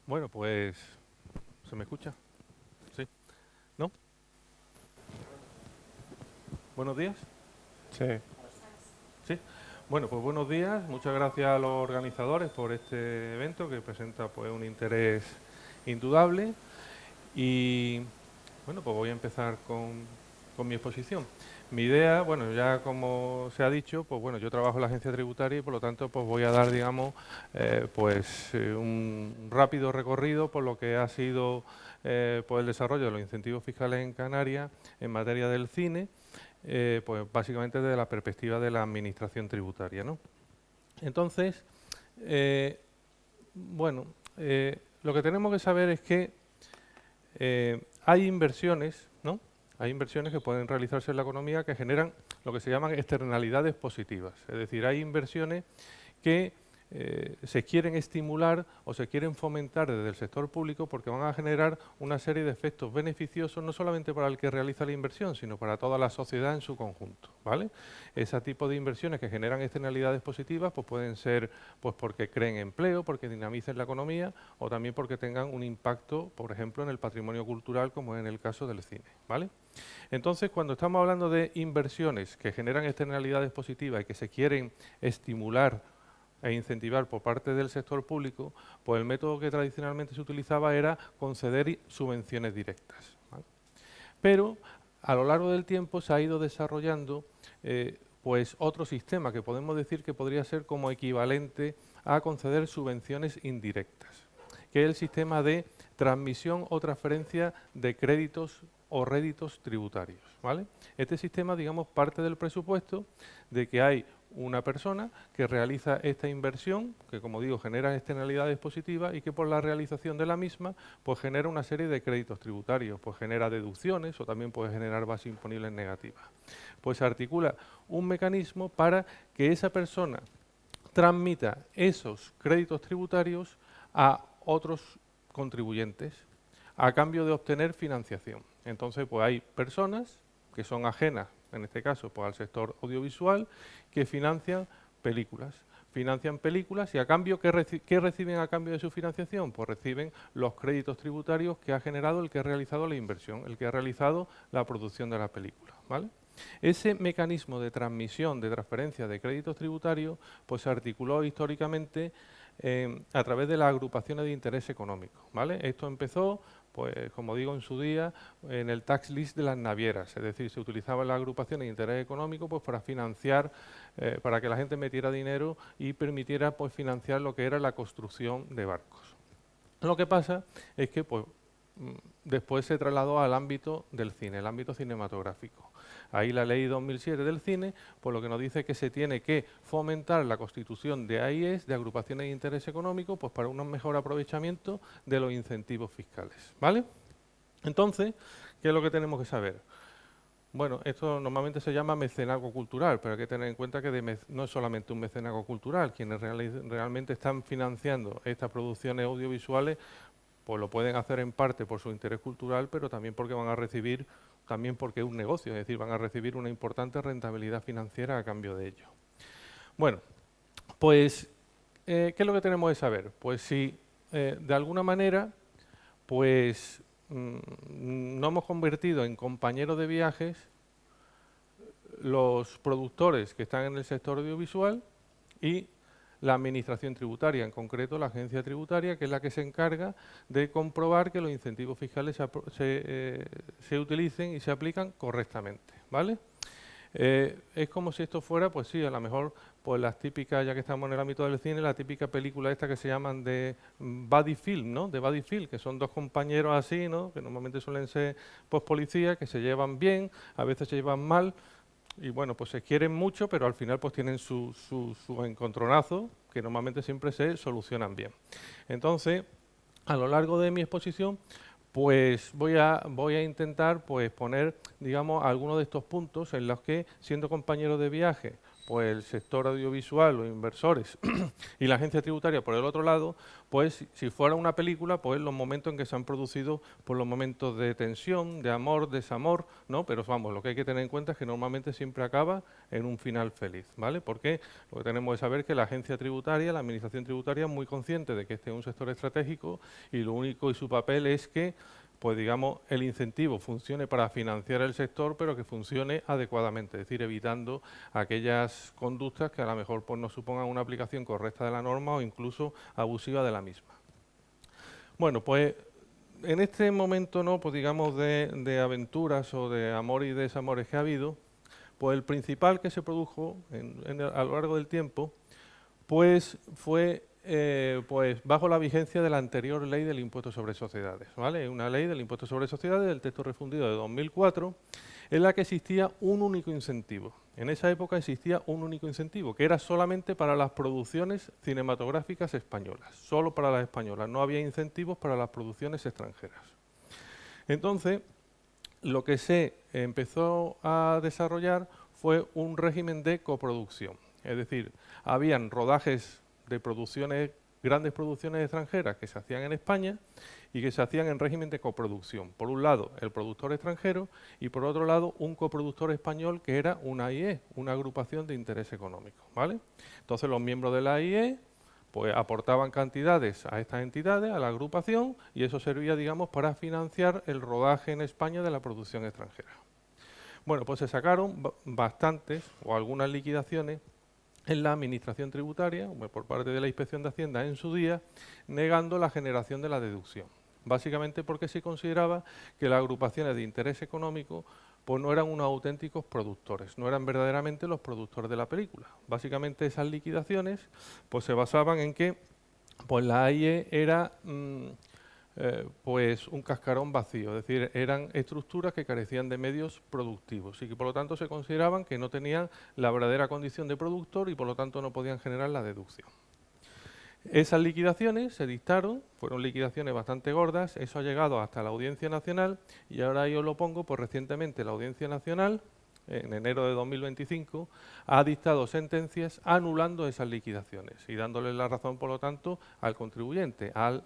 Bueno, pues, ¿se me escucha? Sí. ¿No? Buenos días. Sí, Sí. Bueno, pues buenos días. Muchas gracias a los organizadores por este evento que presenta pues un interés indudable. Y bueno, pues voy a empezar con mi exposición. Mi idea, bueno, ya como se ha dicho, pues bueno, yo trabajo en la agencia tributaria y por lo tanto pues voy a dar, digamos, un rápido recorrido por lo que ha sido pues el desarrollo de los incentivos fiscales en Canarias en materia del cine, pues básicamente desde la perspectiva de la administración tributaria, ¿no? Entonces, eh, bueno, lo que tenemos que saber es que hay inversiones, ¿no? Hay inversiones que pueden realizarse en la economía que generan lo que se llaman externalidades positivas. Es decir, hay inversiones que se quieren estimular o se quieren fomentar desde el sector público porque van a generar una serie de efectos beneficiosos no solamente para el que realiza la inversión, sino para toda la sociedad en su conjunto, ¿vale? Ese tipo de inversiones que generan externalidades positivas pues pueden ser pues porque creen empleo, porque dinamicen la economía o también porque tengan un impacto, por ejemplo, en el patrimonio cultural, como es en el caso del cine, ¿vale? Entonces, cuando estamos hablando de inversiones que generan externalidades positivas y que se quieren estimular e incentivar por parte del sector público, pues el método que tradicionalmente se utilizaba era conceder subvenciones directas, ¿vale? Pero a lo largo del tiempo se ha ido desarrollando pues otro sistema que podemos decir que podría ser como equivalente a conceder subvenciones indirectas, que es el sistema de transmisión o transferencia de créditos o réditos tributarios, ¿vale? Este sistema, digamos, parte del presupuesto de que hay una persona que realiza esta inversión, que como digo genera externalidades positivas y que por la realización de la misma pues genera una serie de créditos tributarios, pues genera deducciones o también puede generar bases imponibles negativas. Pues se articula un mecanismo para que esa persona transmita esos créditos tributarios a otros contribuyentes a cambio de obtener financiación. Entonces, pues hay personas que son ajenas, en este caso, pues al sector audiovisual, que financian películas y a cambio, ¿qué reciben a cambio de su financiación? Pues reciben los créditos tributarios que ha generado el que ha realizado la inversión, el que ha realizado la producción de la película, ¿vale? Ese mecanismo de transmisión, de transferencia de créditos tributarios, pues se articuló históricamente a través de las agrupaciones de interés económico, ¿vale? Esto empezó, pues como digo, en su día, en el tax list de las navieras, es decir, se utilizaban las agrupaciones de interés económico pues para financiar, para que la gente metiera dinero y permitiera pues financiar lo que era la construcción de barcos. Lo que pasa es que pues, después se trasladó al ámbito del cine, el ámbito cinematográfico. Ahí la ley 2007 del cine, por lo que nos dice que se tiene que fomentar la constitución de AIEs, de agrupaciones de interés económico, pues para un mejor aprovechamiento de los incentivos fiscales, ¿vale? Entonces, ¿qué es lo que tenemos que saber? Bueno, esto normalmente se llama mecenazgo cultural, pero hay que tener en cuenta que no es solamente un mecenazgo cultural. Quienes realmente están financiando estas producciones audiovisuales pues lo pueden hacer en parte por su interés cultural, pero también porque van a recibir, también porque es un negocio, es decir, van a recibir una importante rentabilidad financiera a cambio de ello. Bueno, pues, ¿qué es lo que tenemos que saber? Pues si de alguna manera, pues no hemos convertido en compañeros de viajes los productores que están en el sector audiovisual y la administración tributaria, en concreto la agencia tributaria, que es la que se encarga de comprobar que los incentivos fiscales se utilicen y se aplican correctamente, ¿vale? Es como si esto fuera, pues sí, a lo mejor, pues las típicas, ya que estamos en el ámbito del cine, la típica película esta que se llaman de buddy film, ¿no? De buddy film, que son dos compañeros así, ¿no? Que normalmente suelen ser, pues, policías, que se llevan bien, a veces se llevan mal, y bueno, pues se quieren mucho, pero al final pues tienen su encontronazo, que normalmente siempre se solucionan bien. Entonces, a lo largo de mi exposición, pues voy a intentar pues poner, digamos, algunos de estos puntos en los que, siendo compañeros de viaje, pues el sector audiovisual, los inversores y la agencia tributaria por el otro lado, pues si fuera una película, pues los momentos en que se han producido pues los momentos de tensión, de amor, desamor, ¿no? Pero vamos, lo que hay que tener en cuenta es que normalmente siempre acaba en un final feliz, ¿vale? Porque lo que tenemos es saber que la agencia tributaria, la administración tributaria es muy consciente de que este es un sector estratégico y lo único y su papel es que pues digamos, el incentivo funcione para financiar el sector, pero que funcione adecuadamente, es decir, evitando aquellas conductas que a lo mejor pues, no supongan una aplicación correcta de la norma o incluso abusiva de la misma. Bueno, pues en este momento, ¿no? Pues digamos, de aventuras o de amor y desamores que ha habido, pues el principal que se produjo a lo largo del tiempo, pues fue pues bajo la vigencia de la anterior ley del impuesto sobre sociedades, ¿vale? Una ley del impuesto sobre sociedades, del texto refundido de 2004, en la que existía un único incentivo. En esa época existía un único incentivo, que era solamente para las producciones cinematográficas españolas, solo para las españolas, no había incentivos para las producciones extranjeras. Entonces, lo que se empezó a desarrollar fue un régimen de coproducción, es decir, habían rodajes de producciones, grandes producciones extranjeras que se hacían en España y que se hacían en régimen de coproducción. Por un lado, el productor extranjero y por otro lado, un coproductor español que era una AIE, una agrupación de interés económico, ¿vale? Entonces, los miembros de la AIE pues aportaban cantidades a estas entidades, a la agrupación, y eso servía, digamos, para financiar el rodaje en España de la producción extranjera. Bueno, pues se sacaron bastantes o algunas liquidaciones en la administración tributaria, por parte de la Inspección de Hacienda en su día, negando la generación de la deducción. Básicamente porque se consideraba que las agrupaciones de interés económico pues no eran unos auténticos productores, no eran verdaderamente los productores de la película. Básicamente esas liquidaciones pues se basaban en que pues la AIE era pues un cascarón vacío, es decir, eran estructuras que carecían de medios productivos y que por lo tanto se consideraban que no tenían la verdadera condición de productor y por lo tanto no podían generar la deducción. Esas liquidaciones se dictaron, fueron liquidaciones bastante gordas, eso ha llegado hasta la Audiencia Nacional y ahora yo lo pongo, pues recientemente la Audiencia Nacional, en enero de 2025, ha dictado sentencias anulando esas liquidaciones y dándole la razón, por lo tanto, al contribuyente, al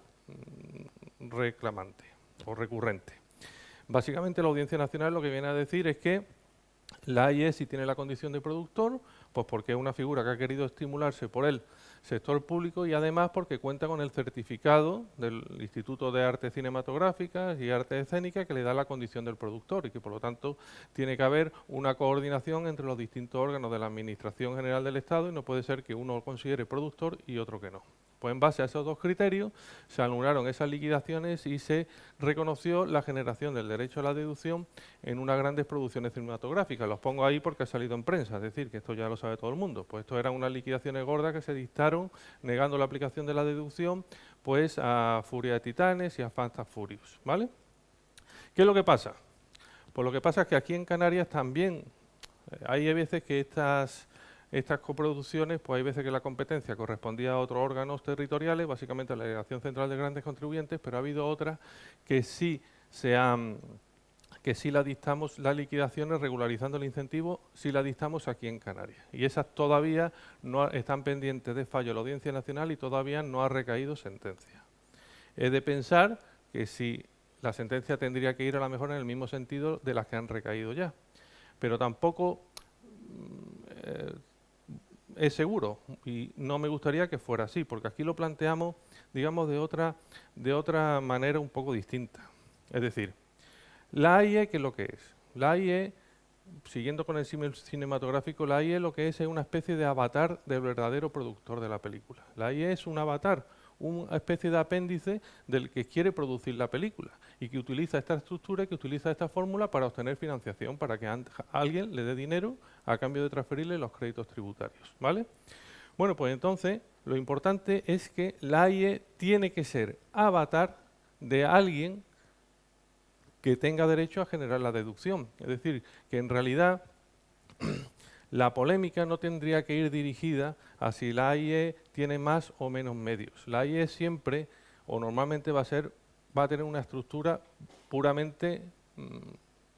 reclamante o recurrente. Básicamente la Audiencia Nacional lo que viene a decir es que la AIE, si tiene la condición de productor, pues porque es una figura que ha querido estimularse por el sector público y además porque cuenta con el certificado del Instituto de Artes Cinematográficas y Artes Escénicas que le da la condición del productor y que por lo tanto tiene que haber una coordinación entre los distintos órganos de la Administración General del Estado y no puede ser que uno lo considere productor y otro que no. Pues en base a esos dos criterios se anularon esas liquidaciones y se reconoció la generación del derecho a la deducción en unas grandes producciones cinematográficas. Los pongo ahí porque ha salido en prensa, es decir, que esto ya lo sabe todo el mundo. Pues esto eran unas liquidaciones gordas que se dictaron negando la aplicación de la deducción pues a Furia de Titanes y a Fast and Furious, ¿vale? ¿Qué es lo que pasa? Pues lo que pasa es que aquí en Canarias también hay veces que estas coproducciones, pues hay veces que la competencia correspondía a otros órganos territoriales, básicamente a la Delegación Central de Grandes Contribuyentes, pero ha habido otras que sí la dictamos, las liquidaciones regularizando el incentivo, sí la dictamos aquí en Canarias. Y esas todavía no están pendientes de fallo de la Audiencia Nacional y todavía no ha recaído sentencia. Es de pensar que si la sentencia tendría que ir a lo mejor en el mismo sentido de las que han recaído ya. Pero tampoco es seguro y no me gustaría que fuera así, porque aquí lo planteamos, digamos, de otra manera un poco distinta. Es decir, la AIE, ¿qué es lo que es? La AIE, siguiendo con el símil cinematográfico, la AIE lo que es una especie de avatar del verdadero productor de la película. La AIE es un avatar, una especie de apéndice del que quiere producir la película y que utiliza esta estructura, que utiliza esta fórmula para obtener financiación, para que alguien le dé dinero a cambio de transferirle los créditos tributarios, ¿vale? Bueno, pues entonces lo importante es que la AIE tiene que ser avatar de alguien que tenga derecho a generar la deducción. Es decir, que en realidad la polémica no tendría que ir dirigida a si la AIE tiene más o menos medios. La AIE siempre o normalmente va a tener una estructura puramente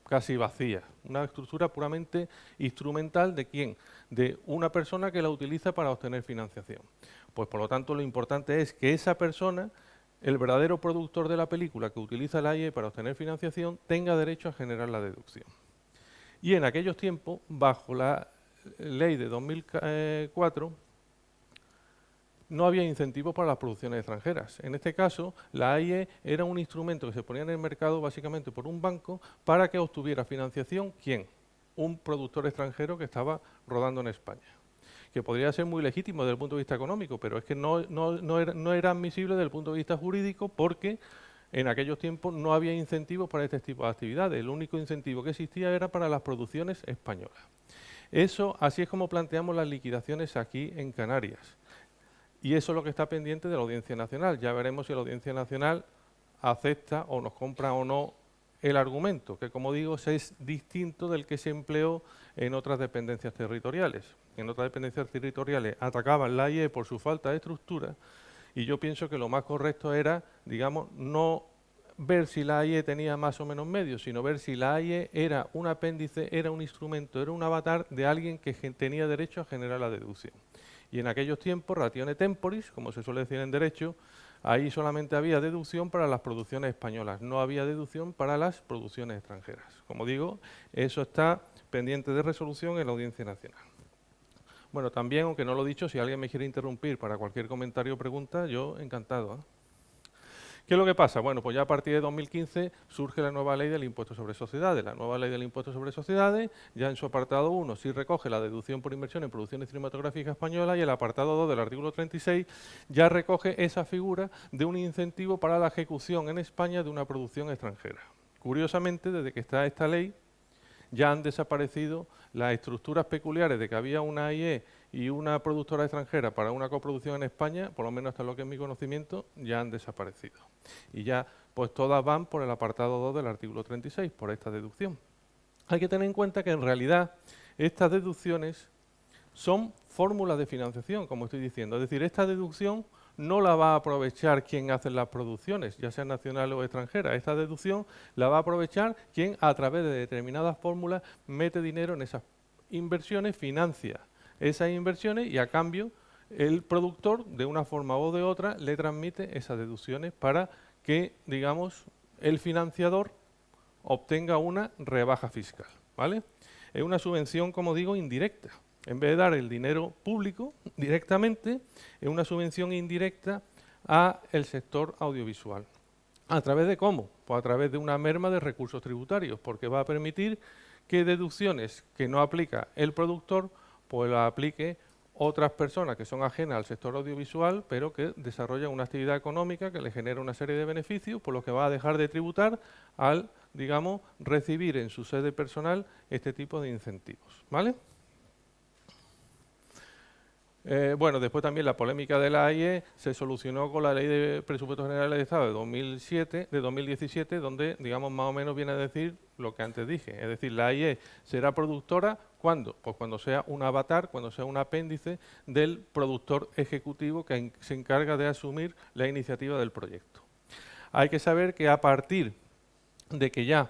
casi vacía, una estructura puramente instrumental ¿de quién? De una persona que la utiliza para obtener financiación. Pues por lo tanto lo importante es que esa persona, el verdadero productor de la película que utiliza la AIE para obtener financiación, tenga derecho a generar la deducción. Y en aquellos tiempos, bajo la ley de 2004, no había incentivos para las producciones extranjeras. En este caso, la AIE era un instrumento que se ponía en el mercado básicamente por un banco para que obtuviera financiación, ¿quién? Un productor extranjero que estaba rodando en España, que podría ser muy legítimo desde el punto de vista económico, pero es que no era admisible desde el punto de vista jurídico porque en aquellos tiempos no había incentivos para este tipo de actividades. El único incentivo que existía era para las producciones españolas. Eso, así es como planteamos las liquidaciones aquí en Canarias. Y eso es lo que está pendiente de la Audiencia Nacional. Ya veremos si la Audiencia Nacional acepta o nos compra o no el argumento, que como digo es distinto del que se empleó en otras dependencias territoriales. En otras dependencias territoriales atacaban la AIE por su falta de estructura y yo pienso que lo más correcto era, digamos, no ver si la AIE tenía más o menos medios, sino ver si la AIE era un apéndice, era un instrumento, era un avatar de alguien que tenía derecho a generar la deducción. Y en aquellos tiempos, ratione temporis, como se suele decir en derecho, ahí solamente había deducción para las producciones españolas, no había deducción para las producciones extranjeras. Como digo, eso está pendiente de resolución en la Audiencia Nacional. Bueno, también, aunque no lo he dicho, si alguien me quiere interrumpir para cualquier comentario o pregunta, yo encantado, ¿eh? ¿Qué es lo que pasa? Bueno, pues ya a partir de 2015 surge la nueva ley del impuesto sobre sociedades. La nueva ley del impuesto sobre sociedades, ya en su apartado 1 sí recoge la deducción por inversión en producciones cinematográficas españolas y el apartado 2 del artículo 36 ya recoge esa figura de un incentivo para la ejecución en España de una producción extranjera. Curiosamente, desde que está esta ley, ya han desaparecido las estructuras peculiares de que había una AIE y una productora extranjera para una coproducción en España, por lo menos hasta lo que es mi conocimiento, ya han desaparecido. Y ya, pues todas van por el apartado 2 del artículo 36, por esta deducción. Hay que tener en cuenta que en realidad estas deducciones son fórmulas de financiación, como estoy diciendo. Es decir, esta deducción no la va a aprovechar quien hace las producciones, ya sea nacional o extranjera. Esta deducción la va a aprovechar quien a través de determinadas fórmulas mete dinero en esas inversiones, financia esas inversiones y a cambio el productor, de una forma o de otra, le transmite esas deducciones para que, digamos, el financiador obtenga una rebaja fiscal, ¿vale? Es una subvención, como digo, indirecta. En vez de dar el dinero público directamente, es una subvención indirecta al sector audiovisual. ¿A través de cómo? Pues a través de una merma de recursos tributarios, porque va a permitir que deducciones que no aplica el productor, pues las aplique otras personas que son ajenas al sector audiovisual, pero que desarrollan una actividad económica que le genera una serie de beneficios, por lo que va a dejar de tributar al, digamos, recibir en su sede personal este tipo de incentivos, ¿vale? Bueno, después también la polémica de la AIE se solucionó con la Ley de Presupuestos Generales del Estado de 2017, donde, digamos, más o menos viene a decir lo que antes dije. Es decir, la AIE será productora, ¿cuándo? Pues cuando sea un avatar, cuando sea un apéndice del productor ejecutivo que se encarga de asumir la iniciativa del proyecto. Hay que saber que a partir de que ya,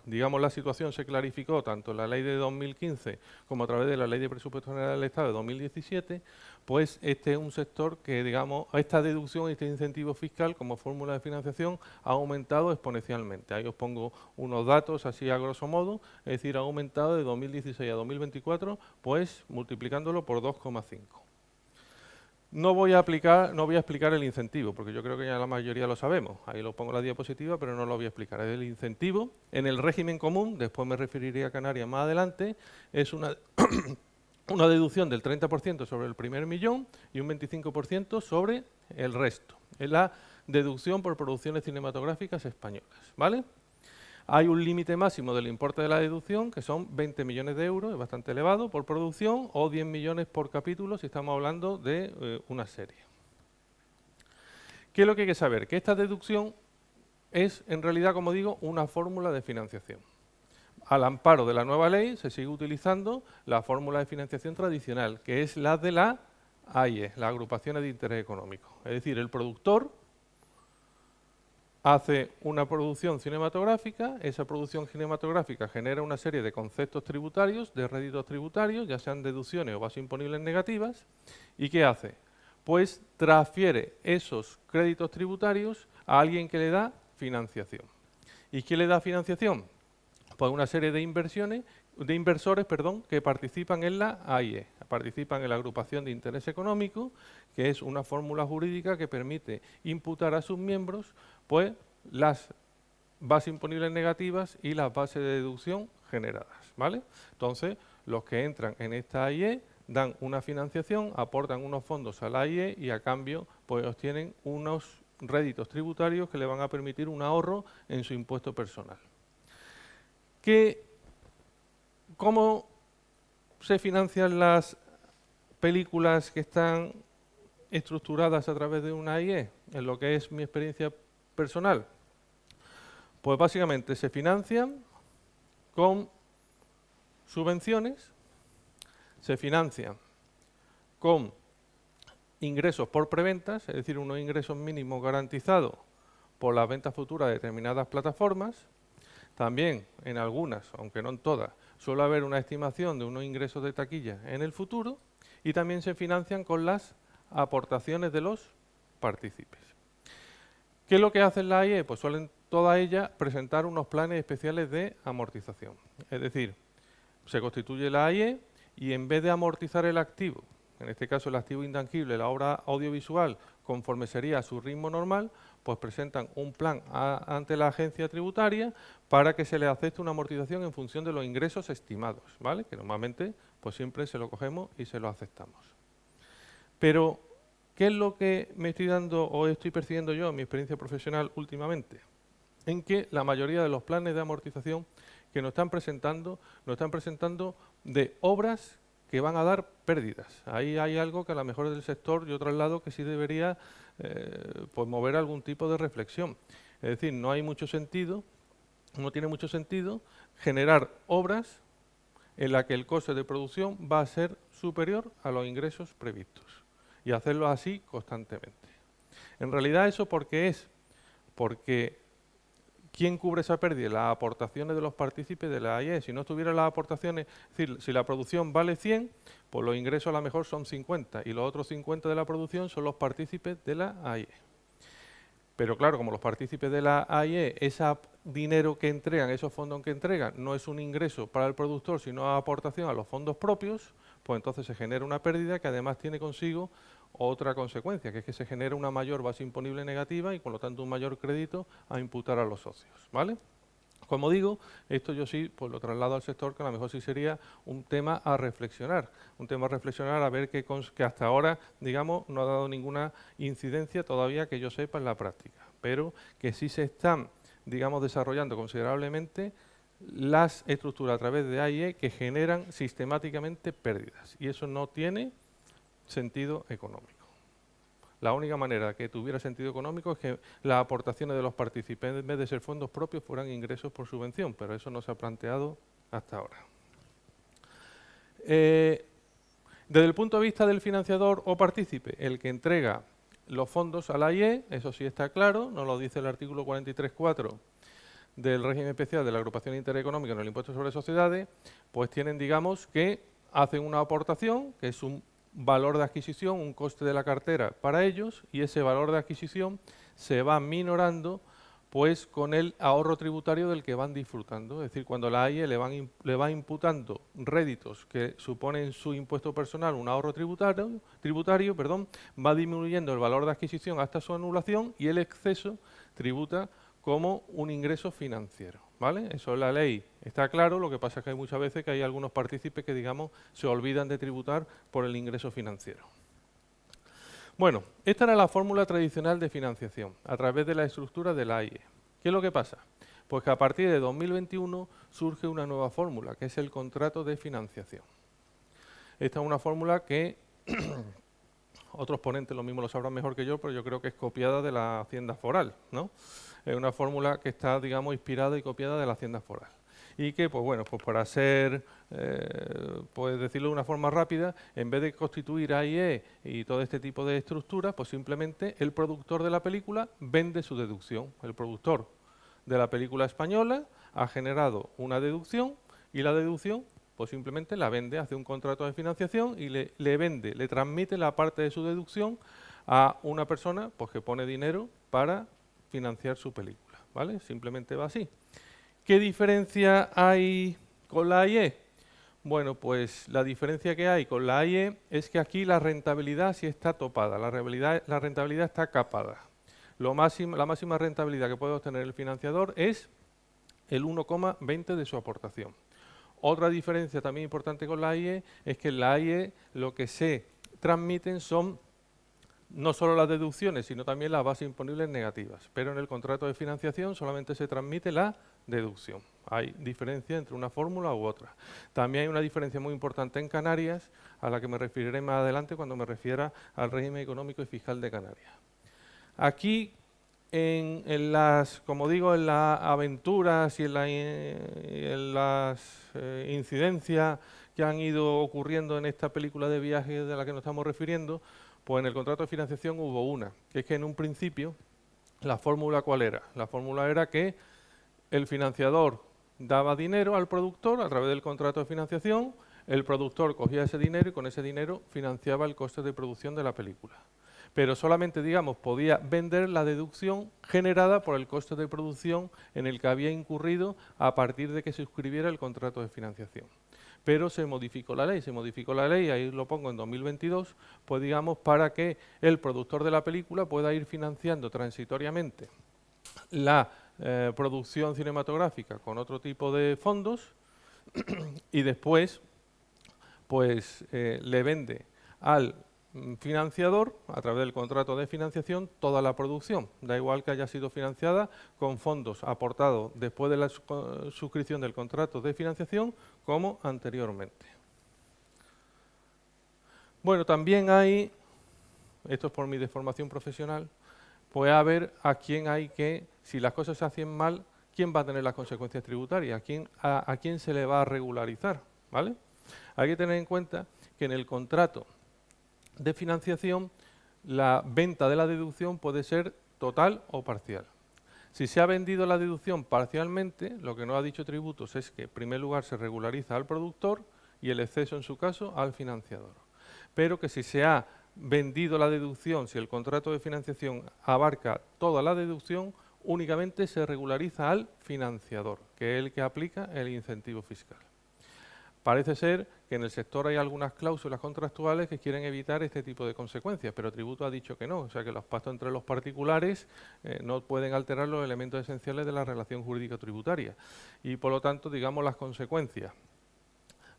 digamos, la situación se clarificó tanto en la ley de 2015 como a través de la ley de presupuestos generales del Estado de 2017, pues este es un sector que, digamos, esta deducción, este incentivo fiscal como fórmula de financiación ha aumentado exponencialmente. Ahí os pongo unos datos así a grosso modo, es decir, ha aumentado de 2016 a 2024, pues multiplicándolo por 2,5. No voy a explicar el incentivo, porque yo creo que ya la mayoría lo sabemos. Ahí lo pongo en la diapositiva, pero no lo voy a explicar. El incentivo en el régimen común, después me referiré a Canarias más adelante, es una deducción del 30% sobre el primer millón y un 25% sobre el resto. Es la deducción por producciones cinematográficas españolas, ¿vale? Hay un límite máximo del importe de la deducción, que son 20 millones de euros, es bastante elevado, por producción, o 10 millones por capítulo, si estamos hablando de una serie. ¿Qué es lo que hay que saber? Que esta deducción es, en realidad, como digo, una fórmula de financiación. Al amparo de la nueva ley, se sigue utilizando la fórmula de financiación tradicional, que es la de la AIE, las agrupaciones de interés económico. Es decir, el productor hace una producción cinematográfica, esa producción cinematográfica genera una serie de conceptos tributarios, de réditos tributarios, ya sean deducciones o bases imponibles negativas, ¿y qué hace? Pues transfiere esos créditos tributarios a alguien que le da financiación. ¿Y quién le da financiación? Pues una serie de inversores, que participan en la AIE, participan en la agrupación de interés económico, que es una fórmula jurídica que permite imputar a sus miembros pues las bases imponibles negativas y las bases de deducción generadas, ¿vale? Entonces, los que entran en esta AIE dan una financiación, aportan unos fondos a la AIE y a cambio pues obtienen unos réditos tributarios que le van a permitir un ahorro en su impuesto personal. ¿Cómo se financian las películas que están estructuradas a través de una AIE? En lo que es mi experiencia personal. Pues básicamente se financian con subvenciones, se financian con ingresos por preventas, es decir, unos ingresos mínimos garantizados por las ventas futuras de determinadas plataformas. También en algunas, aunque no en todas, suele haber una estimación de unos ingresos de taquilla en el futuro y también se financian con las aportaciones de los partícipes. ¿Qué es lo que hacen las AIE? Pues suelen todas ellas presentar unos planes especiales de amortización. Es decir, se constituye la AIE y en vez de amortizar el activo, en este caso el activo intangible, la obra audiovisual, conforme sería su ritmo normal, pues presentan un plan ante la agencia tributaria para que se le acepte una amortización en función de los ingresos estimados, ¿vale? Que normalmente pues siempre se lo cogemos y se lo aceptamos. Pero, ¿qué es lo que me estoy dando o estoy percibiendo yo en mi experiencia profesional últimamente? En que la mayoría de los planes de amortización que nos están presentando de obras que van a dar pérdidas. Ahí hay algo que a lo mejor del sector yo traslado que sí debería pues mover algún tipo de reflexión. Es decir, no tiene mucho sentido generar obras en las que el coste de producción va a ser superior a los ingresos previstos y hacerlo así constantemente. En realidad eso porque ¿quién cubre esa pérdida? Las aportaciones de los partícipes de la AIE. Si no tuviera las aportaciones, es decir, si la producción vale 100, pues los ingresos a lo mejor son 50 y los otros 50 de la producción son los partícipes de la AIE. Pero claro, como los partícipes de la AIE, ese dinero que entregan, esos fondos que entregan, no es un ingreso para el productor, sino aportación a los fondos propios, pues entonces se genera una pérdida que además tiene consigo otra consecuencia, que es que se genera una mayor base imponible negativa y por lo tanto un mayor crédito a imputar a los socios, ¿vale? Como digo, esto yo sí pues lo traslado al sector, que a lo mejor sí sería un tema a reflexionar, a ver que hasta ahora, digamos, no ha dado ninguna incidencia todavía que yo sepa en la práctica, pero que sí se están, digamos, desarrollando considerablemente las estructuras a través de AIE que generan sistemáticamente pérdidas y eso no tiene sentido económico. La única manera que tuviera sentido económico es que las aportaciones de los participantes, en vez de ser fondos propios, fueran ingresos por subvención, pero eso no se ha planteado hasta ahora. Desde el punto de vista del financiador o partícipe, el que entrega los fondos a la AIE, eso sí está claro, nos lo dice el artículo 43.4 del régimen especial de la agrupación de interés económico en el impuesto sobre sociedades, pues tienen, digamos, que hacen una aportación, que es un valor de adquisición, un coste de la cartera para ellos, y ese valor de adquisición se va minorando pues con el ahorro tributario del que van disfrutando. Es decir, cuando la AIE le va imputando réditos que suponen su impuesto personal, un ahorro tributario, va disminuyendo el valor de adquisición hasta su anulación y el exceso tributa como un ingreso financiero, ¿vale? Eso en la ley está claro, lo que pasa es que hay muchas veces que hay algunos partícipes que, digamos, se olvidan de tributar por el ingreso financiero. Bueno, esta era la fórmula tradicional de financiación, a través de la estructura de la AIE. ¿Qué es lo que pasa? Pues que a partir de 2021 surge una nueva fórmula, que es el contrato de financiación. Esta es una fórmula que otros ponentes lo mismo lo sabrán mejor que yo, pero yo creo que es copiada de la Hacienda Foral, ¿no? Es una fórmula que está, digamos, inspirada y copiada de la Hacienda Foral. y que, pues bueno, pues para ser, pues decirlo de una forma rápida, en vez de constituir A y E y todo este tipo de estructuras, pues simplemente el productor de la película vende su deducción. El productor de la película española ha generado una deducción y la deducción pues simplemente la vende, hace un contrato de financiación y le vende, le transmite la parte de su deducción a una persona pues que pone dinero para financiar su película, ¿vale? Simplemente va así. ¿Qué diferencia hay con la AIE? Bueno, pues la diferencia que hay con la AIE es que aquí la rentabilidad sí está topada, la rentabilidad está capada. La máxima rentabilidad que puede obtener el financiador es el 1,20 de su aportación. Otra diferencia también importante con la AIE es que en la AIE lo que se transmiten son no solo las deducciones, sino también las bases imponibles negativas. Pero en el contrato de financiación solamente se transmite la deducción. Hay diferencia entre una fórmula u otra. También hay una diferencia muy importante en Canarias, a la que me referiré más adelante cuando me refiera al régimen económico y fiscal de Canarias. Aquí, como digo, en las aventuras y en las incidencias que han ido ocurriendo en esta película de viaje de la que nos estamos refiriendo, pues en el contrato de financiación hubo una, que es que en un principio, ¿la fórmula cuál era? La fórmula era que el financiador daba dinero al productor a través del contrato de financiación, el productor cogía ese dinero y con ese dinero financiaba el coste de producción de la película. Pero solamente, digamos, podía vender la deducción generada por el coste de producción en el que había incurrido a partir de que se suscribiera el contrato de financiación. Pero se modificó la ley, ahí lo pongo en 2022, pues digamos para que el productor de la película pueda ir financiando transitoriamente la producción cinematográfica con otro tipo de fondos y después pues le vende al financiador, a través del contrato de financiación, toda la producción. Da igual que haya sido financiada con fondos aportados después de la suscripción del contrato de financiación como anteriormente. Bueno, también hay, esto es por mi deformación profesional, pues a ver a quién hay que, si las cosas se hacen mal, quién va a tener las consecuencias tributarias, a quién se le va a regularizar, ¿vale? Hay que tener en cuenta que en el contrato de financiación la venta de la deducción puede ser total o parcial. Si se ha vendido la deducción parcialmente, lo que no ha dicho tributos es que en primer lugar se regulariza al productor y el exceso en su caso al financiador. Pero que si se ha vendido la deducción, si el contrato de financiación abarca toda la deducción, únicamente se regulariza al financiador, que es el que aplica el incentivo fiscal. Parece ser que en el sector hay algunas cláusulas contractuales que quieren evitar este tipo de consecuencias, pero Tributo ha dicho que no, o sea que los pactos entre los particulares no pueden alterar los elementos esenciales de la relación jurídica tributaria y por lo tanto, digamos, las consecuencias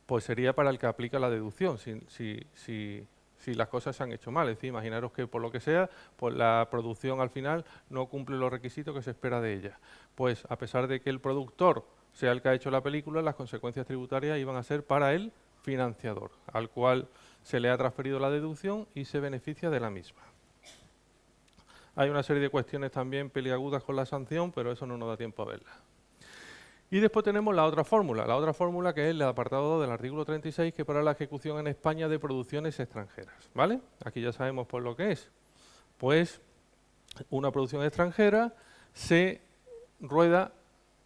pues sería para el que aplica la deducción, si las cosas se han hecho mal. Es decir, imaginaros que por lo que sea, pues la producción al final no cumple los requisitos que se espera de ella. Pues a pesar de que el productor sea el que ha hecho la película, las consecuencias tributarias iban a ser para el financiador, al cual se le ha transferido la deducción y se beneficia de la misma. Hay una serie de cuestiones también peliagudas con la sanción, pero eso no nos da tiempo a verlas. Y después tenemos la otra fórmula que es el apartado 2 del artículo 36, que para la ejecución en España de producciones extranjeras, ¿vale? Aquí ya sabemos por lo que es. Pues una producción extranjera se rueda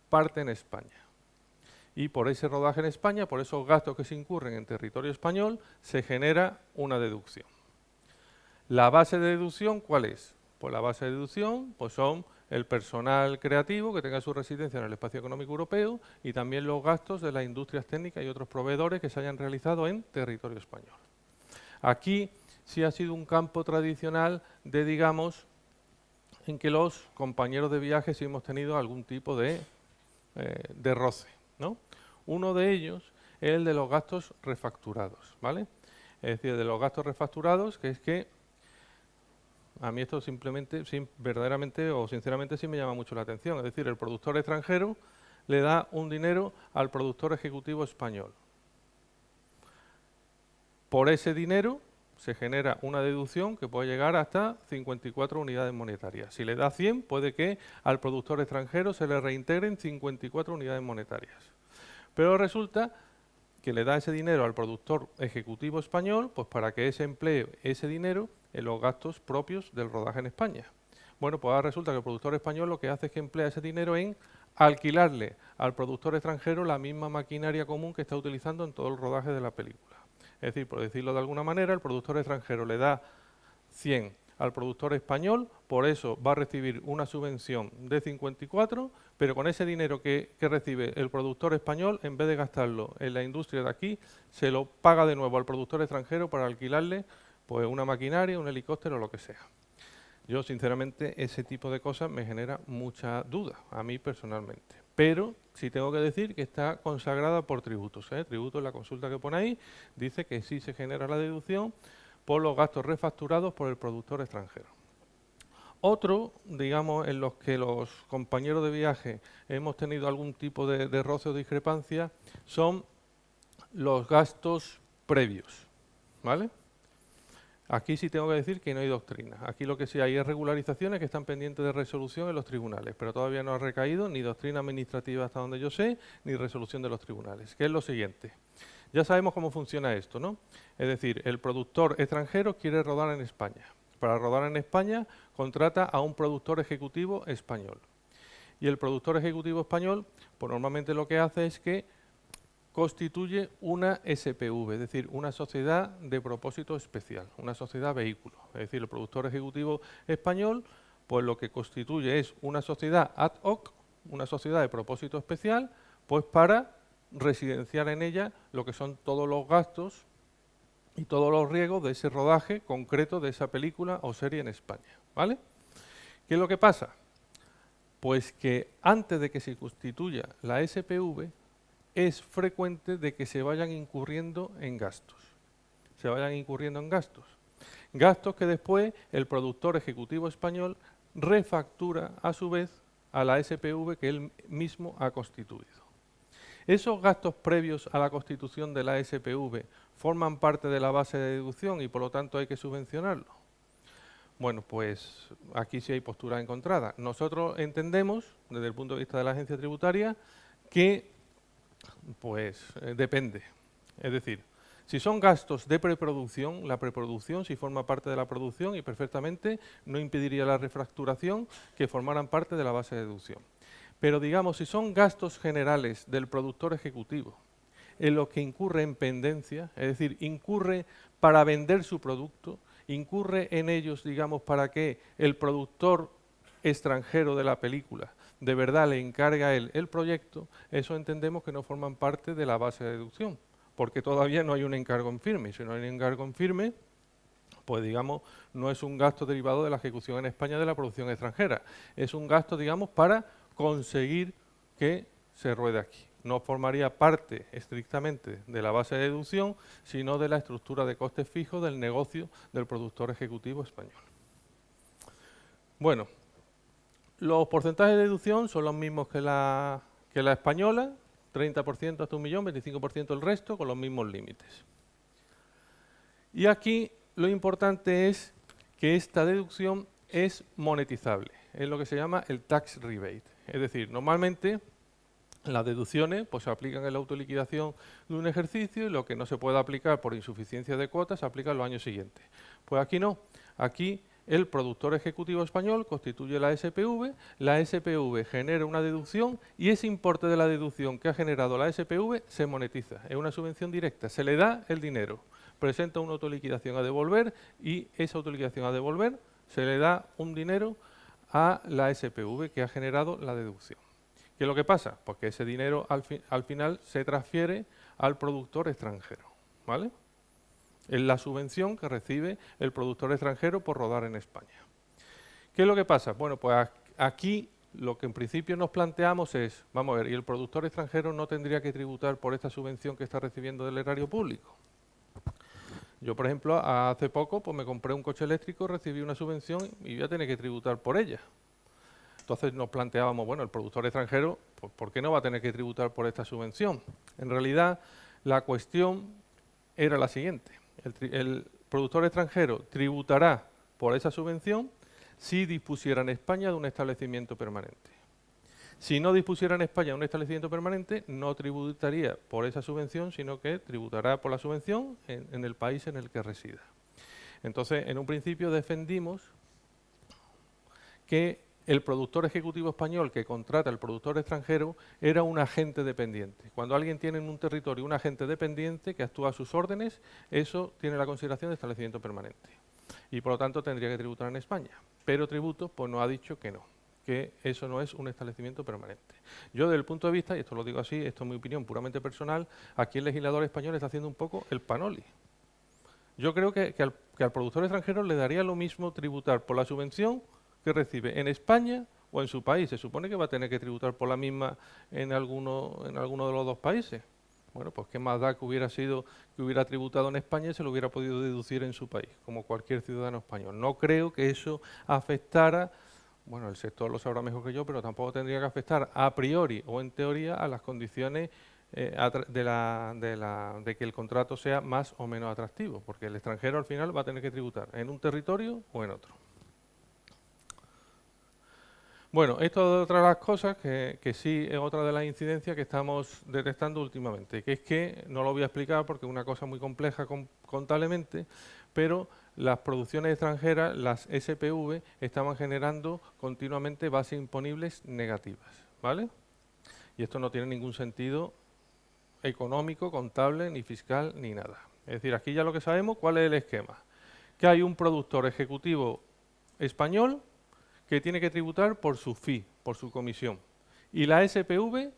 parte en España. Y por ese rodaje en España, por esos gastos que se incurren en territorio español, se genera una deducción. ¿La base de deducción cuál es? Pues la base de deducción pues son el personal creativo que tenga su residencia en el espacio económico europeo y también los gastos de las industrias técnicas y otros proveedores que se hayan realizado en territorio español. Aquí sí ha sido un campo tradicional de, digamos, en que los compañeros de viaje sí hemos tenido algún tipo de roce, ¿no? Uno de ellos es el de los gastos refacturados, ¿vale? Es decir, de los gastos refacturados, que es que a mí esto simplemente, verdaderamente o sinceramente sí me llama mucho la atención. Es decir, el productor extranjero le da un dinero al productor ejecutivo español. Por ese dinero se genera una deducción que puede llegar hasta 54 unidades monetarias. Si le da 100, puede que al productor extranjero se le reintegren 54 unidades monetarias. Pero resulta que le da ese dinero al productor ejecutivo español, pues para que ese emplee ese dinero en los gastos propios del rodaje en España. Bueno, pues ahora resulta que el productor español lo que hace es que emplea ese dinero en alquilarle al productor extranjero la misma maquinaria común que está utilizando en todo el rodaje de la película. Es decir, por decirlo de alguna manera, el productor extranjero le da 100 al productor español, por eso va a recibir una subvención de 54, pero con ese dinero que recibe el productor español, en vez de gastarlo en la industria de aquí, se lo paga de nuevo al productor extranjero para alquilarle pues una maquinaria, un helicóptero o lo que sea. Yo, sinceramente, ese tipo de cosas me genera mucha duda, a mí personalmente. Pero sí tengo que decir que está consagrada por tributos. Tributos, en la consulta que pone ahí, dice que sí se genera la deducción por los gastos refacturados por el productor extranjero. Otro, digamos, en los que los compañeros de viaje hemos tenido algún tipo de roce o discrepancia, son los gastos previos, ¿vale? Aquí sí tengo que decir que no hay doctrina. Aquí lo que sí hay es regularizaciones que están pendientes de resolución en los tribunales, pero todavía no ha recaído ni doctrina administrativa hasta donde yo sé, ni resolución de los tribunales, que es lo siguiente. Ya sabemos cómo funciona esto, ¿no? Es decir, el productor extranjero quiere rodar en España. Para rodar en España contrata a un productor ejecutivo español. Y el productor ejecutivo español, pues normalmente lo que hace es que constituye una SPV, es decir, una sociedad de propósito especial, una sociedad vehículo. Es decir, el productor ejecutivo español, pues lo que constituye es una sociedad ad hoc, una sociedad de propósito especial, pues para residenciar en ella lo que son todos los gastos y todos los riesgos de ese rodaje concreto de esa película o serie en España, ¿vale? ¿Qué es lo que pasa? Pues que antes de que se constituya la SPV, es frecuente de que se vayan incurriendo en gastos. Gastos que después el productor ejecutivo español refactura a su vez a la SPV que él mismo ha constituido. ¿Esos gastos previos a la constitución de la SPV forman parte de la base de deducción y por lo tanto hay que subvencionarlo? Bueno, pues aquí sí hay postura encontrada. Nosotros entendemos, desde el punto de vista de la agencia tributaria, que pues depende. Es decir, si son gastos de preproducción, la preproducción sí forma parte de la producción y perfectamente no impediría la refacturación que formaran parte de la base de deducción. Pero digamos, si son gastos generales del productor ejecutivo, en los que incurre en pendencia, es decir, incurre para vender su producto, incurre en ellos, digamos, para que el productor extranjero de la película de verdad le encarga a él el proyecto, eso entendemos que no forman parte de la base de deducción, porque todavía no hay un encargo en firme, y si no hay un encargo en firme, pues digamos, no es un gasto derivado de la ejecución en España de la producción extranjera, es un gasto, digamos, para conseguir que se ruede aquí. No formaría parte estrictamente de la base de deducción, sino de la estructura de costes fijos del negocio del productor ejecutivo español. Bueno, los porcentajes de deducción son los mismos que la española, 30% hasta 1 millón, 25% el resto, con los mismos límites. Y aquí lo importante es que esta deducción es monetizable, es lo que se llama el tax rebate. Es decir, normalmente las deducciones pues, se aplican en la autoliquidación de un ejercicio y lo que no se puede aplicar por insuficiencia de cuotas se aplica en los años siguientes. Pues aquí no, aquí el productor ejecutivo español constituye la SPV genera una deducción y ese importe de la deducción que ha generado la SPV se monetiza, es una subvención directa, se le da el dinero, presenta una autoliquidación a devolver y esa autoliquidación a devolver se le da un dinero a la SPV que ha generado la deducción. ¿Qué es lo que pasa? Pues que ese dinero al final se transfiere al productor extranjero, ¿vale? Es la subvención que recibe el productor extranjero por rodar en España. ¿Qué es lo que pasa? Bueno, pues aquí lo que en principio nos planteamos es, vamos a ver, ¿y el productor extranjero no tendría que tributar por esta subvención que está recibiendo del erario público? Yo, por ejemplo, hace poco pues me compré un coche eléctrico, recibí una subvención y voy a tener que tributar por ella. Entonces nos planteábamos, bueno, el productor extranjero, pues, ¿por qué no va a tener que tributar por esta subvención? En realidad, la cuestión era la siguiente. El productor extranjero tributará por esa subvención si dispusiera en España de un establecimiento permanente. Si no dispusiera en España un establecimiento permanente, no tributaría por esa subvención, sino que tributará por la subvención en el país en el que resida. Entonces, en un principio defendimos que el productor ejecutivo español que contrata al productor extranjero era un agente dependiente. Cuando alguien tiene en un territorio un agente dependiente que actúa a sus órdenes, eso tiene la consideración de establecimiento permanente. Y por lo tanto tendría que tributar en España. Pero Tributo pues nos ha dicho que no, que eso no es un establecimiento permanente. Yo desde el punto de vista, y esto lo digo así, esto es mi opinión puramente personal, aquí el legislador español está haciendo un poco el panoli. Yo creo que al productor extranjero le daría lo mismo tributar por la subvención que recibe en España o en su país. Se supone que va a tener que tributar por la misma en alguno de los dos países. Bueno, pues qué más da que hubiera tributado en España y se lo hubiera podido deducir en su país, como cualquier ciudadano español. No creo que eso afectara, bueno, el sector lo sabrá mejor que yo, pero tampoco tendría que afectar a priori o en teoría a las condiciones de que el contrato sea más o menos atractivo, porque el extranjero al final va a tener que tributar en un territorio o en otro. Bueno, esto es otra de las cosas que sí es otra de las incidencias que estamos detectando últimamente, que es que, no lo voy a explicar porque es una cosa muy compleja contablemente, pero las producciones extranjeras, las SPV, estaban generando continuamente bases imponibles negativas, ¿vale? Y esto no tiene ningún sentido económico, contable, ni fiscal, ni nada. Es decir, aquí ya lo que sabemos, ¿cuál es el esquema? Que hay un productor ejecutivo español que tiene que tributar por su fee, por su comisión. Y la SPV,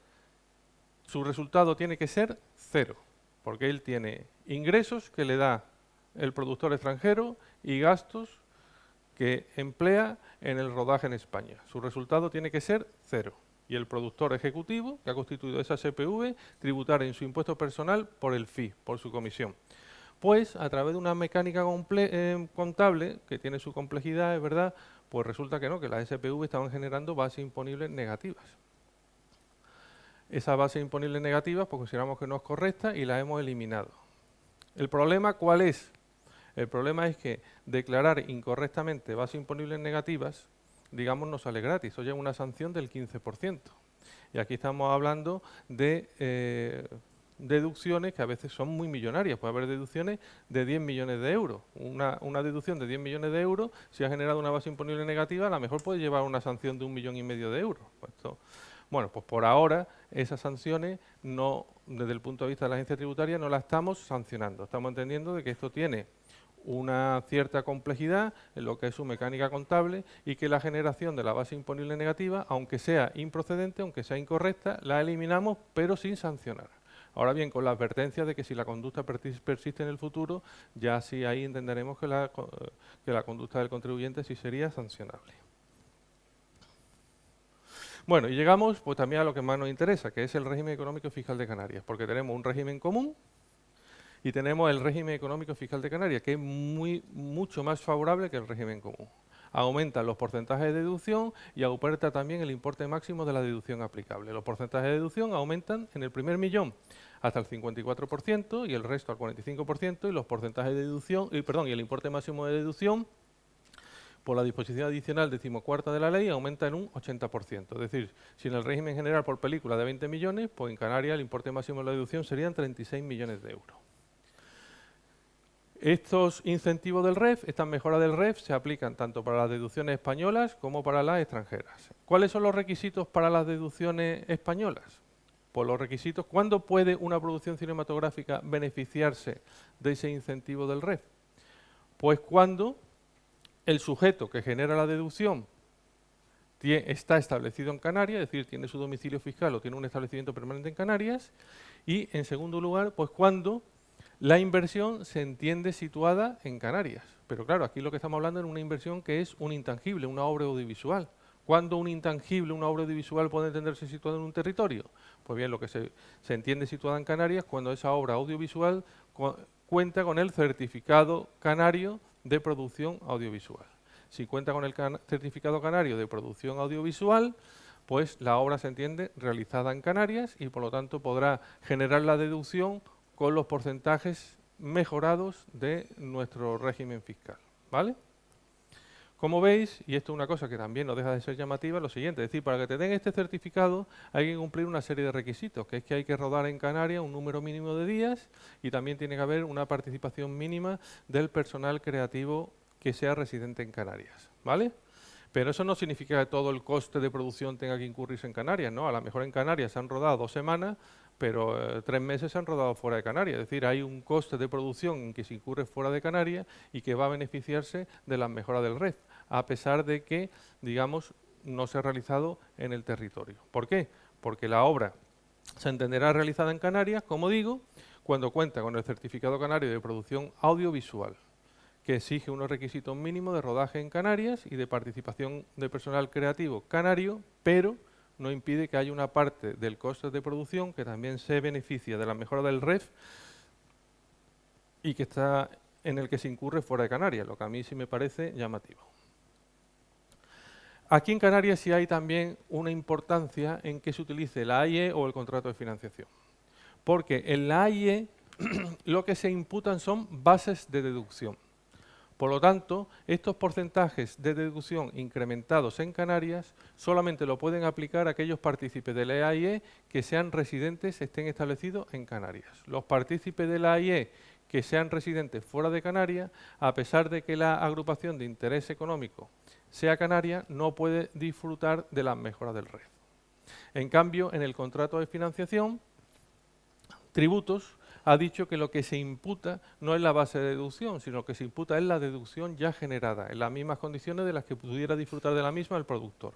su resultado tiene que ser cero, porque él tiene ingresos que le da el productor extranjero y gastos que emplea en el rodaje en España. Su resultado tiene que ser cero. Y el productor ejecutivo, que ha constituido esa SPV, tributar en su impuesto personal por el fee, por su comisión. Pues a través de una mecánica contable, que tiene su complejidad, es verdad, pues resulta que no, que las SPV estaban generando bases imponibles negativas. Esas bases imponibles negativas pues consideramos que no es correcta y las hemos eliminado. ¿El problema cuál es? El problema es que declarar incorrectamente bases imponibles negativas, digamos, no sale gratis, eso lleva una sanción del 15%. Y aquí estamos hablando de deducciones que a veces son muy millonarias. Puede haber deducciones de 10 millones de euros. Una deducción de 10 millones de euros, si ha generado una base imponible negativa, a lo mejor puede llevar una sanción de 1,5 millones de euros. Bueno, pues por ahora esas sanciones no, desde el punto de vista de la agencia tributaria, no las estamos sancionando. Estamos entendiendo de que esto tiene una cierta complejidad en lo que es su mecánica contable y que la generación de la base imponible negativa, aunque sea improcedente, aunque sea incorrecta, la eliminamos pero sin sancionar. Ahora bien, con la advertencia de que si la conducta persiste en el futuro, ya sí ahí entenderemos que la conducta del contribuyente sí sería sancionable. Bueno, y llegamos pues también a lo que más nos interesa, que es el régimen económico y fiscal de Canarias, porque tenemos un régimen común y tenemos el régimen económico fiscal de Canarias, que es mucho más favorable que el régimen común. Aumentan los porcentajes de deducción y aumenta también el importe máximo de la deducción aplicable. Los porcentajes de deducción aumentan en el primer millón hasta el 54% y el resto al 45%, y los porcentajes de deducción, y el importe máximo de deducción por la disposición adicional 14ª de la ley aumenta en un 80%. Es decir, si en el régimen general por película de 20 millones, pues en Canarias el importe máximo de la deducción serían 36 millones de euros. Estos incentivos del REF, estas mejoras del REF, se aplican tanto para las deducciones españolas como para las extranjeras. ¿Cuáles son los requisitos para las deducciones españolas? Pues los requisitos, ¿cuándo puede una producción cinematográfica beneficiarse de ese incentivo del REF? Pues cuando el sujeto que genera la deducción está establecido en Canarias, es decir, tiene su domicilio fiscal o tiene un establecimiento permanente en Canarias, y en segundo lugar, pues cuando la inversión se entiende situada en Canarias. Pero claro, aquí lo que estamos hablando es una inversión que es un intangible, una obra audiovisual. ¿Cuándo un intangible, una obra audiovisual puede entenderse situada en un territorio? Pues bien, lo que se entiende situada en Canarias cuando esa obra audiovisual cuenta con el certificado canario de producción audiovisual. Si cuenta con el certificado canario de producción audiovisual, pues la obra se entiende realizada en Canarias y por lo tanto podrá generar la deducción con los porcentajes mejorados de nuestro régimen fiscal, ¿vale? Como veis, y esto es una cosa que también no deja de ser llamativa, lo siguiente, es decir, para que te den este certificado hay que cumplir una serie de requisitos, que es que hay que rodar en Canarias un número mínimo de días y también tiene que haber una participación mínima del personal creativo que sea residente en Canarias, ¿vale? Pero eso no significa que todo el coste de producción tenga que incurrirse en Canarias, ¿no? A lo mejor en Canarias se han rodado 2 semanas, pero 3 meses se han rodado fuera de Canarias. Es decir, hay un coste de producción en que se incurre fuera de Canarias y que va a beneficiarse de las mejoras del REF, a pesar de que, digamos, no se ha realizado en el territorio. ¿Por qué? Porque la obra se entenderá realizada en Canarias, como digo, cuando cuenta con el certificado canario de producción audiovisual, que exige unos requisitos mínimos de rodaje en Canarias y de participación de personal creativo canario, pero no impide que haya una parte del coste de producción que también se beneficia de la mejora del REF y que está en el que se incurre fuera de Canarias, lo que a mí sí me parece llamativo. Aquí en Canarias sí hay también una importancia en que se utilice la AIE o el contrato de financiación, porque en la AIE lo que se imputan son bases de deducción. Por lo tanto, estos porcentajes de deducción incrementados en Canarias solamente lo pueden aplicar aquellos partícipes de la AIE que sean residentes, estén establecidos en Canarias. Los partícipes de la AIE que sean residentes fuera de Canarias, a pesar de que la agrupación de interés económico sea canaria, no puede disfrutar de las mejoras del REF. En cambio, en el contrato de financiación, Tributos ha dicho que lo que se imputa no es la base de deducción, sino que se imputa es la deducción ya generada, en las mismas condiciones de las que pudiera disfrutar de la misma el productor.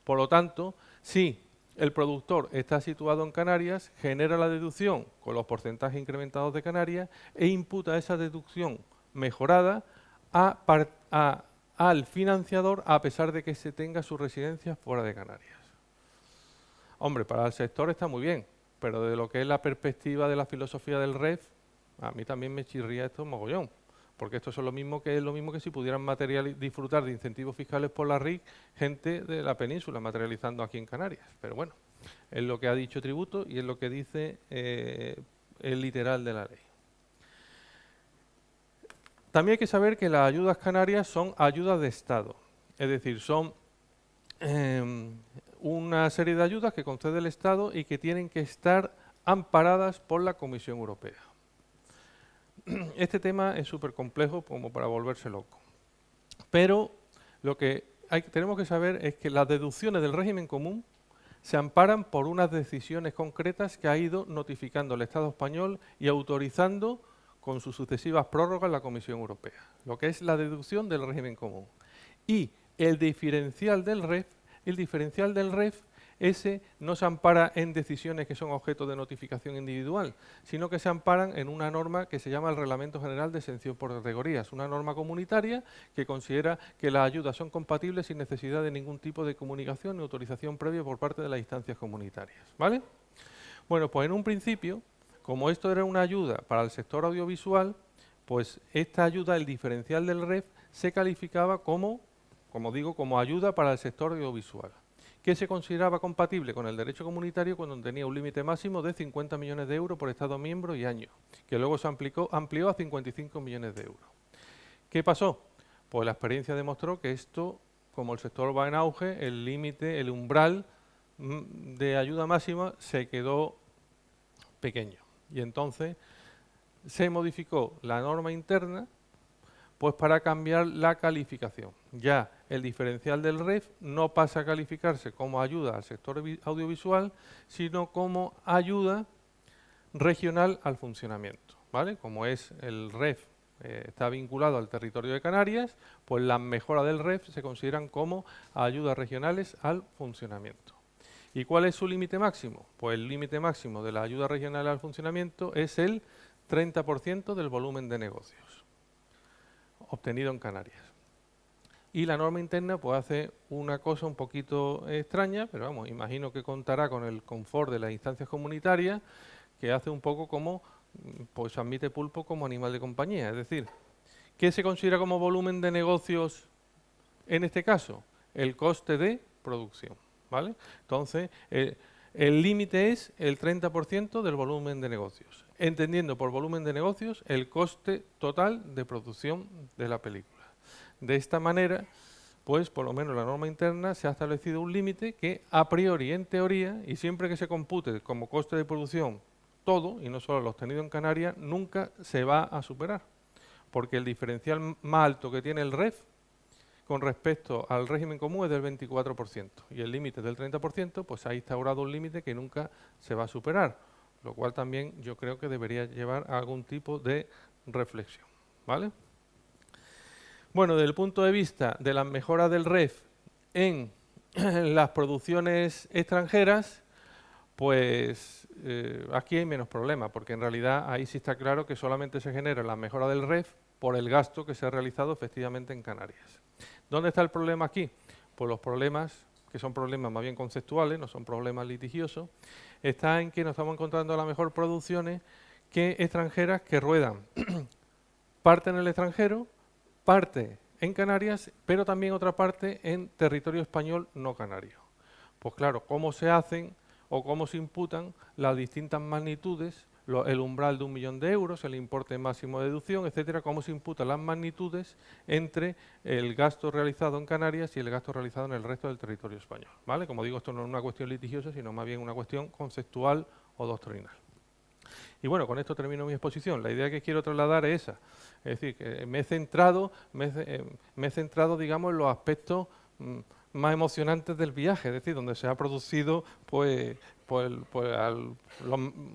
Por lo tanto, si el productor está situado en Canarias, genera la deducción con los porcentajes incrementados de Canarias e imputa esa deducción mejorada al financiador a pesar de que se tenga su residencia fuera de Canarias. Hombre, para el sector está muy bien, pero de lo que es la perspectiva de la filosofía del REF, a mí también me chirría esto mogollón, porque esto es lo mismo que si pudieran disfrutar de incentivos fiscales por la RIC gente de la península materializando aquí en Canarias. Pero bueno, es lo que ha dicho Tributo y es lo que dice el literal de la ley. También hay que saber que las ayudas canarias son ayudas de Estado, es decir, son una serie de ayudas que concede el Estado y que tienen que estar amparadas por la Comisión Europea. Este tema es súper complejo como para volverse loco. Pero lo que tenemos que saber es que las deducciones del régimen común se amparan por unas decisiones concretas que ha ido notificando el Estado español y autorizando con sus sucesivas prórrogas la Comisión Europea, lo que es la deducción del régimen común. Y el diferencial del REF, ese no se ampara en decisiones que son objeto de notificación individual, sino que se amparan en una norma que se llama el Reglamento General de Exención por Categorías, una norma comunitaria que considera que las ayudas son compatibles sin necesidad de ningún tipo de comunicación ni autorización previa por parte de las instancias comunitarias, ¿vale? Bueno, pues en un principio, como esto era una ayuda para el sector audiovisual, pues esta ayuda, el diferencial del REF, se calificaba como digo, como ayuda para el sector audiovisual, que se consideraba compatible con el derecho comunitario cuando tenía un límite máximo de 50 millones de euros por Estado miembro y año, que luego se amplió a 55 millones de euros. ¿Qué pasó? Pues la experiencia demostró que esto, como el sector va en auge, el límite, el umbral de ayuda máxima se quedó pequeño. Y entonces se modificó la norma interna pues para cambiar la calificación. Ya el diferencial del REF no pasa a calificarse como ayuda al sector audiovisual, sino como ayuda regional al funcionamiento, ¿vale? Como es el REF está vinculado al territorio de Canarias, pues las mejoras del REF se consideran como ayudas regionales al funcionamiento. ¿Y cuál es su límite máximo? Pues el límite máximo de la ayuda regional al funcionamiento es el 30% del volumen de negocios obtenido en Canarias. Y la norma interna pues hace una cosa un poquito extraña, pero vamos, imagino que contará con el confort de las instancias comunitarias, que hace un poco como, pues admite pulpo como animal de compañía. Es decir, ¿qué se considera como volumen de negocios en este caso? El coste de producción, ¿vale? Entonces, el límite es el 30% del volumen de negocios, entendiendo por volumen de negocios el coste total de producción de la película. De esta manera, pues por lo menos la norma interna se ha establecido un límite que a priori, en teoría, y siempre que se compute como coste de producción todo, y no solo lo obtenido en Canarias, nunca se va a superar, porque el diferencial más alto que tiene el REF con respecto al régimen común es del 24%, y el límite del 30%, pues ha instaurado un límite que nunca se va a superar, lo cual también yo creo que debería llevar a algún tipo de reflexión, ¿vale? Bueno, desde el punto de vista de las mejoras del REF en las producciones extranjeras, pues aquí hay menos problemas, porque en realidad ahí sí está claro que solamente se genera la mejora del REF por el gasto que se ha realizado efectivamente en Canarias. ¿Dónde está el problema aquí? Pues los problemas, que son problemas más bien conceptuales, no son problemas litigiosos, está en que nos estamos encontrando a lo mejor producciones extranjeras que ruedan parte en el extranjero, parte en Canarias, pero también otra parte en territorio español no canario. Pues claro, ¿cómo se hacen o cómo se imputan las distintas magnitudes, el umbral de 1 millón de euros, el importe máximo de deducción, etcétera? ¿Cómo se imputan las magnitudes entre el gasto realizado en Canarias y el gasto realizado en el resto del territorio español? ¿Vale? Como digo, esto no es una cuestión litigiosa, sino más bien una cuestión conceptual o doctrinal. Y bueno, con esto termino mi exposición. La idea que quiero trasladar es esa. Es decir, que me he centrado, digamos, en los aspectos más emocionantes del viaje, es decir, donde se ha producido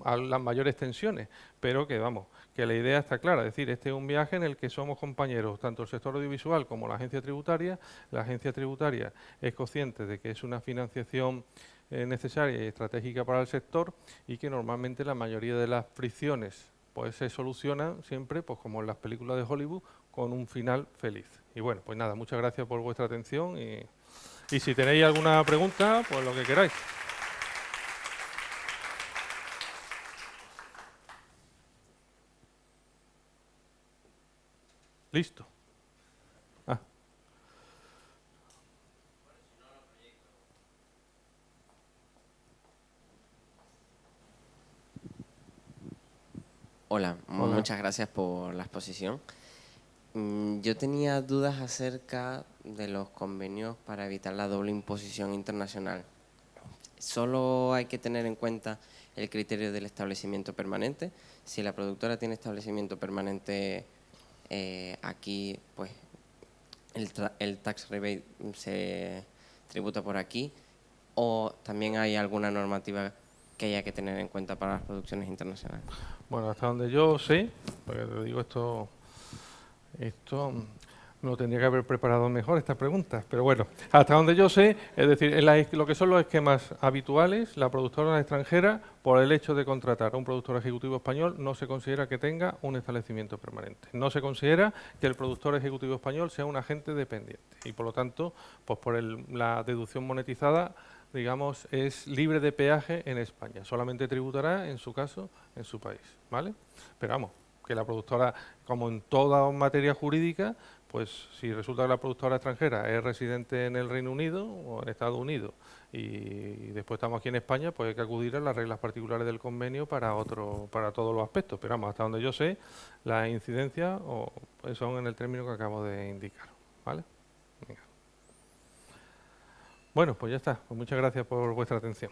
a las mayores tensiones, pero que vamos, que la idea está clara, es decir, este es un viaje en el que somos compañeros, tanto el sector audiovisual como la agencia tributaria es consciente de que es una financiación necesaria y estratégica para el sector y que normalmente la mayoría de las fricciones pues se solucionan siempre, pues como en las películas de Hollywood, con un final feliz. Y bueno, pues nada, muchas gracias por vuestra atención y si tenéis alguna pregunta, pues lo que queráis. Listo. Ah. Hola, Hola. muchas gracias por la exposición. Yo tenía dudas acerca de los convenios para evitar la doble imposición internacional. ¿Solo hay que tener en cuenta el criterio del establecimiento permanente? Si la productora tiene establecimiento permanente aquí, pues el tax rebate se tributa por aquí, ¿o también hay alguna normativa que haya que tener en cuenta para las producciones internacionales? Bueno, hasta donde yo sé, porque te digo esto me lo tendría que haber preparado mejor estas preguntas, pero bueno, hasta donde yo sé, es decir, lo que son los esquemas habituales, la productora extranjera, por el hecho de contratar a un productor ejecutivo español, no se considera que tenga un establecimiento permanente. No se considera que el productor ejecutivo español sea un agente dependiente y, por lo tanto, pues por la deducción monetizada, digamos, es libre de peaje en España. Solamente tributará, en su caso, en su país, ¿vale? Pero vamos, que la productora, como en toda materia jurídica, pues si resulta que la productora extranjera es residente en el Reino Unido o en Estados Unidos y después estamos aquí en España, pues hay que acudir a las reglas particulares del convenio para todos los aspectos. Pero vamos, hasta donde yo sé, las incidencias son en el término que acabo de indicar, ¿vale? Venga. Bueno, pues ya está. Pues muchas gracias por vuestra atención.